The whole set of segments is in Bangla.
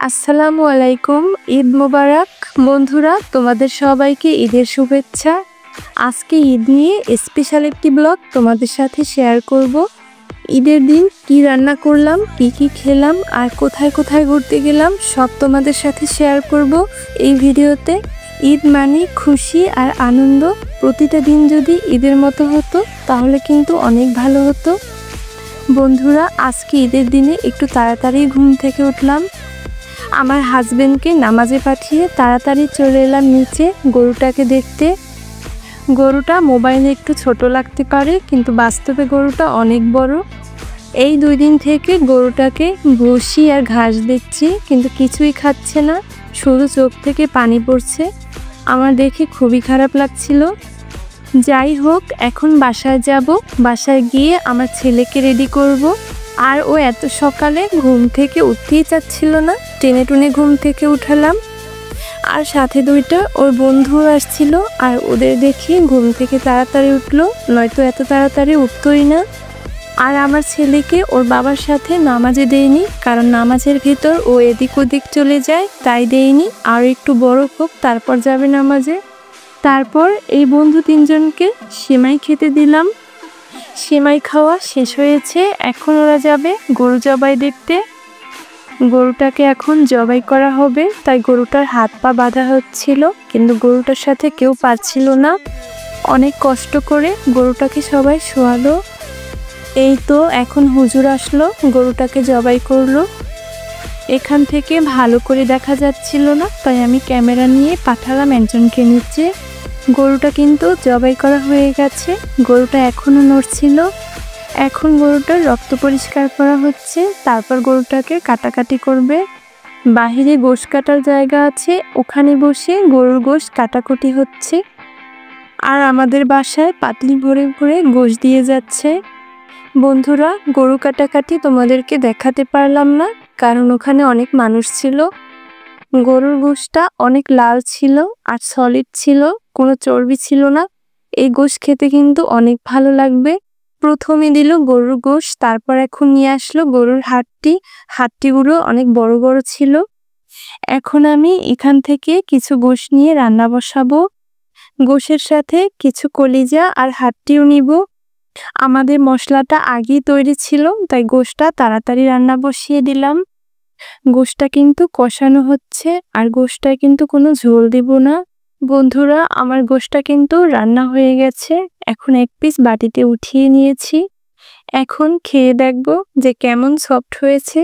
আসসালামু আলাইকুম। ঈদ মোবারক। বন্ধুরা, তোমাদের সবাইকে ঈদের শুভেচ্ছা। আজকে ঈদ নিয়ে স্পেশাল একটি ব্লগ তোমাদের সাথে শেয়ার করব। ঈদের দিন কি রান্না করলাম, কি খেলাম আর কোথায় কোথায় ঘুরতে গেলাম সব তোমাদের সাথে শেয়ার করব এই ভিডিওতে। ঈদ মানে খুশি আর আনন্দ। প্রতিটা দিন যদি ঈদের মতো হতো তাহলে কিন্তু অনেক ভালো হতো। বন্ধুরা, আজকে ঈদের দিনে একটু তাড়াতাড়ি ঘুম থেকে উঠলাম। আমার হাজবেন্ডকে নামাজে পাঠিয়ে তাড়াতাড়ি চলে এলাম নিচে গরুটাকে দেখতে। গরুটা মোবাইলে একটু ছোট লাগতে পারে, কিন্তু বাস্তবে গরুটা অনেক বড়। এই 2 দিন থেকে গরুটাকে ভুসি আর ঘাস দিচ্ছি, কিন্তু কিছুই খাচ্ছে না, শুধু চোখ থেকে পানি পড়ছে। আমার দেখে খুবই খারাপ লাগছিল। যাই হোক, এখন বাসায় যাব। বাসায় গিয়ে আমার ছেলেকে রেডি করব। আর ও এত সকালে ঘুম থেকে উঠতেই চাচ্ছিল না, টেনে টুনে ঘুম থেকে উঠালাম। আর সাথে 2টা ওর বন্ধু আসছিল, আর ওদের দেখে ঘুম থেকে তাড়াতাড়ি উঠলো, নয়তো এত তাড়াতাড়ি উঠতোই না। আর আমার ছেলেকে ওর বাবার সাথে নামাজে দেয়নি, কারণ নামাজের ভিতর ও এদিক ওদিক চলে যায়, তাই দেয়নি। আর একটু বড় হোক তারপর যাবে নামাজে। তারপর এই বন্ধু 3জনকে সেমাই খেতে দিলাম। সেমাই খাওয়া শেষ হয়েছে, এখন ওরা যাবে গরু জবাই দেখতে। গরুটাকে এখন জবাই করা হবে, তাই গরুটার হাত পা বাঁধা হচ্ছিল, কিন্তু গরুটার সাথে কেউ পারছিল না। অনেক কষ্ট করে গরুটাকে সবাই শোয়ালো। এই তো এখন হুজুর আসলো, গরুটাকে জবাই করলো। এখান থেকে ভালো করে দেখা যাচ্ছিল না, তাই আমি ক্যামেরা নিয়ে পাঠালাম একজনকে নিচে। গরুটা কিন্তু জবাই করা হয়ে গেছে, গরুটা এখনো নড়ছিল। এখন গরুটার রক্ত পরিষ্কার করা হচ্ছে, তারপর গরুটাকে কাটাকাটি করবে। বাহিরে গোশ কাটার জায়গা আছে, ওখানে বসে গরুর গোশ কাটাকুটি হচ্ছে। আর আমাদের বাসায় পাতলি ভরে ভরে গোশ দিয়ে যাচ্ছে। বন্ধুরা, গরু কাটাকাটি তোমাদেরকে দেখাতে পারলাম না, কারণ ওখানে অনেক মানুষ ছিল। গরুর গোশটা অনেক লাল ছিল আর সলিড ছিল, কোনো চর্বি ছিল না। এই গোশ খেতে কিন্তু অনেক ভালো লাগবে। প্রথমে দিল গরুর গোশ, তারপর এখন নিয়ে আসলো গরুর হাড্ডিগুলো অনেক বড় বড় ছিল। এখন আমি এখান থেকে কিছু গোশ নিয়ে রান্না বসাবো। গোশের সাথে কিছু কলিজা আর হাড্ডিও নিব। আমাদের মশলাটা আগেই তৈরি ছিল, তাই গোশটা তাড়াতাড়ি রান্না বসিয়ে দিলাম। গোশটা কিন্তু কষানো হচ্ছে, আর গোশটায় কিন্তু কোনো ঝোল দিব না। বন্ধুরা, আমার গোশটা কিন্তু রান্না হয়ে গেছে। এখন এক পিস বাটিতে উঠিয়ে নিয়েছি। এখন খেয়ে দেখব যে কেমন সফট হয়েছে।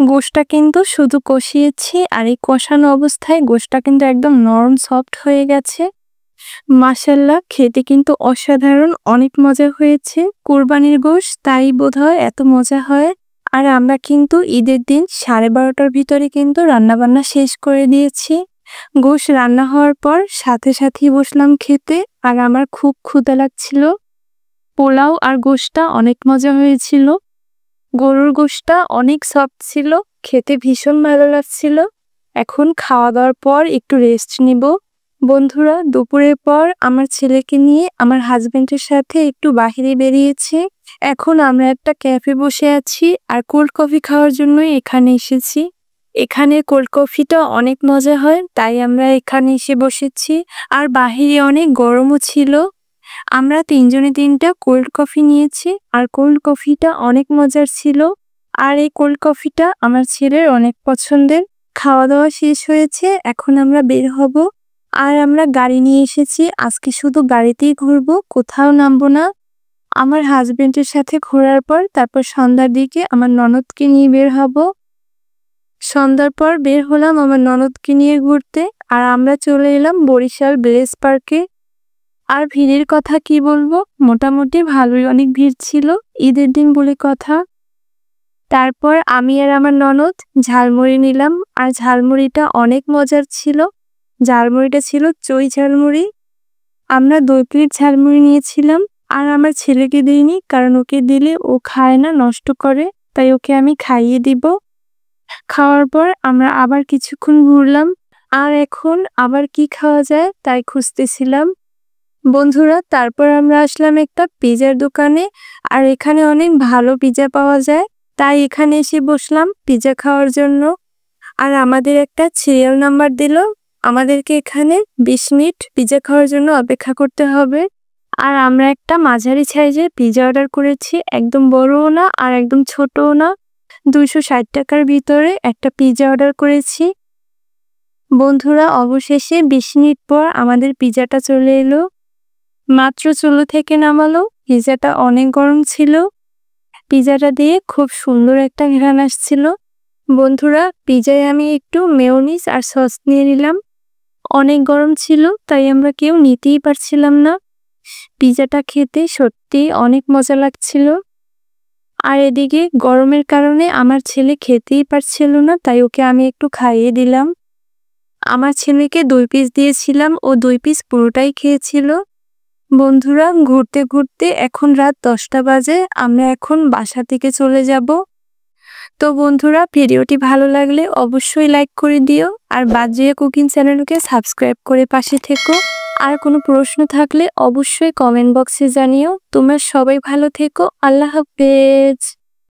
গোশটা কিন্তু শুধু কষিয়েছি, আর এই কষানো অবস্থায় গোশটা কিন্তু একদম নরম সফট হয়ে গেছে। মাশাআল্লাহ, খেতে কিন্তু অসাধারণ, অনেক মজা হয়েছে। কুরবানির গোশ, তাই বোধহয় এত মজা হয়। আর আমরা কিন্তু ঈদের দিন 12:30টার ভিতরে কিন্তু রান্নাবান্না শেষ করে দিয়েছি। গোশ রান্না হওয়ার পর সাথে সাথেই বসলাম খেতে, আর আমার খুব ক্ষুধা লাগছিল। পোলাও আর গোশটা অনেক মজা হয়েছিল। গরুর গোশটা অনেক সফট ছিল, খেতে ভীষণ ভালো লাগছিল। এখন খাওয়া দাওয়ার পর একটু রেস্ট নিব। বন্ধুরা, দুপুরের পর আমার ছেলেকে নিয়ে আমার হাজবেন্ডের সাথে একটু বাহিরে বেরিয়েছে। এখন আমরা একটা ক্যাফে বসে আছি, আর কোল্ড কফি খাওয়ার জন্যই এখানে এসেছি। এখানে কোল্ড কফিটা অনেক মজা হয়, তাই আমরা এখানে এসে বসেছি। আর বাহিরে অনেক গরমও ছিল। আমরা 3জনে 3টা কোল্ড কফি নিয়েছি, আর কোল্ড কফিটা অনেক মজার ছিল। আর এই কোল্ড কফিটা আমার ছেলের অনেক পছন্দের। খাওয়া দাওয়া শেষ হয়েছে, এখন আমরা বের হব। আর আমরা গাড়ি নিয়ে এসেছি, আজকে শুধু গাড়িতেই ঘুরবো, কোথাও নামবো না। আমার হাজবেন্ডের সাথে ঘোরার পর তারপর সন্ধ্যার দিকে আমার ননদকে নিয়ে বের হব। সন্ধ্যার পর বের হলাম আমার ননদকে নিয়ে ঘুরতে, আর আমরা চলে এলাম বরিশাল ভিলেজ পার্কে। আর ভিড়ের কথা কি বলবো, মোটামুটি ভালোই অনেক ভিড় ছিল, ঈদের দিন বলে কথা। তারপর আমি আর আমার ননদ ঝালমুড়ি নিলাম, আর ঝালমুড়িটা অনেক মজার ছিল। ঝালমুড়িটা ছিল চই ঝালমুড়ি। আমরা 2 প্লেট ঝালমুড়ি নিয়েছিলাম, আর আমার ছেলেকে দিইনি, কারণ ওকে দিলে ও খায় না, নষ্ট করে, তাই ওকে আমি খাইয়ে দিব। খাওয়ার পর আমরা আবার কিছুক্ষণ ঘুরলাম, আর এখন আবার কি খাওয়া যায় তাই খুঁজতেছিলাম। বন্ধুরা, তারপর আমরা আসলাম একটা পিজার দোকানে, আর এখানে অনেক ভালো পিজা পাওয়া যায়, তাই এখানে এসে বসলাম পিজা খাওয়ার জন্য। আর আমাদের একটা সিরিয়াল নাম্বার দিল। আমাদেরকে এখানে 20 মিনিট পিৎজা খাওয়ার জন্য অপেক্ষা করতে হবে। আর আমরা একটা মাঝারি সাইজের পিৎজা অর্ডার করেছি, একদম বড়ও না আর একদম ছোটও না। 260 টাকার ভিতরে একটা পিৎজা অর্ডার করেছি। বন্ধুরা, অবশেষে 20 মিনিট পর আমাদের পিৎজাটা চলে এলো। মাত্র চুলো থেকে নামালো। পিৎজাটা অনেক গরম ছিল। পিৎজাটা দিয়ে খুব সুন্দর একটা ঘ্রাণ আসছিল। বন্ধুরা, পিৎজায় আমি একটু মেয়োনিজ আর সস নিয়ে নিলাম। অনেক গরম ছিল, তাই আমরা কেউ নিতেই পারছিলাম না। পিৎজাটা খেতে সত্যি অনেক মজা লাগছিল। আর এদিকে গরমের কারণে আমার ছেলে খেতেই পারছিল না, তাই ওকে আমি একটু খাইয়ে দিলাম। আমার ছেলেকে 2 পিস দিয়েছিলাম, ও 2 পিস পুরোটাই খেয়েছিল। বন্ধুরা, ঘুরতে ঘুরতে এখন রাত 10টা বাজে। আমরা এখন বাসা থেকে চলে যাব। তো বন্ধুরা, ভিডিওটি ভালো লাগলে অবশ্যই লাইক করে দিও আর বাজিয়া কুকিং চ্যানেলকে সাবস্ক্রাইব করে পাশে থেকো। আর কোনো প্রশ্ন থাকলে অবশ্যই কমেন্ট বক্সে জানিও। তোমরা সবাই ভালো থেকো। আল্লাহ হাফেজ।